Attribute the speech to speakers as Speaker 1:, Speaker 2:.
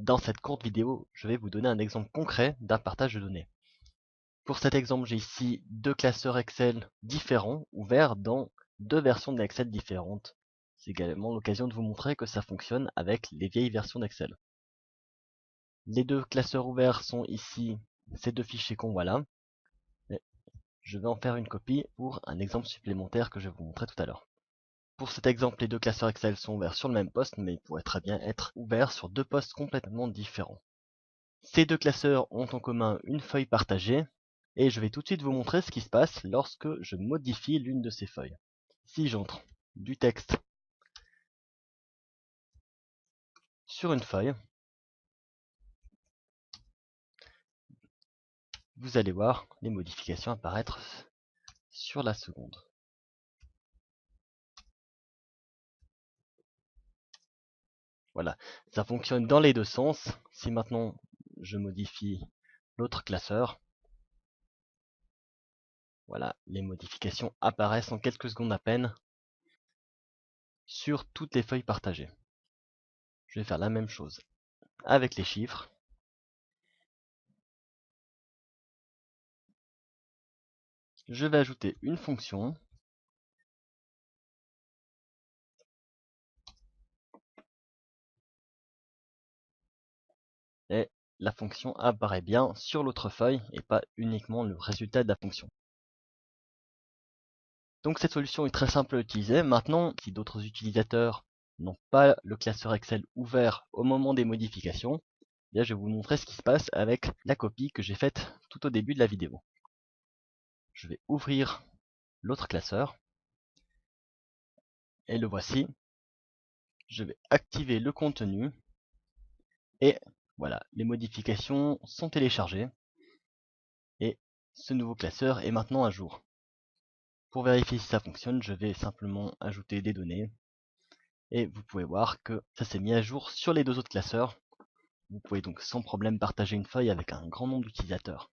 Speaker 1: Dans cette courte vidéo, je vais vous donner un exemple concret d'un partage de données. Pour cet exemple, j'ai ici deux classeurs Excel différents ouverts dans deux versions d'Excel différentes. C'est également l'occasion de vous montrer que ça fonctionne avec les vieilles versions d'Excel. Les deux classeurs ouverts sont ici ces deux fichiers qu'on voit là. Je vais en faire une copie pour un exemple supplémentaire que je vais vous montrer tout à l'heure. Pour cet exemple, les deux classeurs Excel sont ouverts sur le même poste, mais ils pourraient très bien être ouverts sur deux postes complètement différents. Ces deux classeurs ont en commun une feuille partagée, et je vais tout de suite vous montrer ce qui se passe lorsque je modifie l'une de ces feuilles. Si j'entre du texte sur une feuille, vous allez voir les modifications apparaître sur la seconde. Voilà, ça fonctionne dans les deux sens. Si maintenant je modifie l'autre classeur, voilà, les modifications apparaissent en quelques secondes à peine sur toutes les feuilles partagées. Je vais faire la même chose avec les chiffres. Je vais ajouter une fonction. Et la fonction apparaît bien sur l'autre feuille et pas uniquement le résultat de la fonction. Donc cette solution est très simple à utiliser. Maintenant, si d'autres utilisateurs n'ont pas le classeur Excel ouvert au moment des modifications, bien je vais vous montrer ce qui se passe avec la copie que j'ai faite tout au début de la vidéo. Je vais ouvrir l'autre classeur et le voici. Je vais activer le contenu et voilà, les modifications sont téléchargées et ce nouveau classeur est maintenant à jour. Pour vérifier si ça fonctionne, je vais simplement ajouter des données et vous pouvez voir que ça s'est mis à jour sur les deux autres classeurs. Vous pouvez donc sans problème partager une feuille avec un grand nombre d'utilisateurs.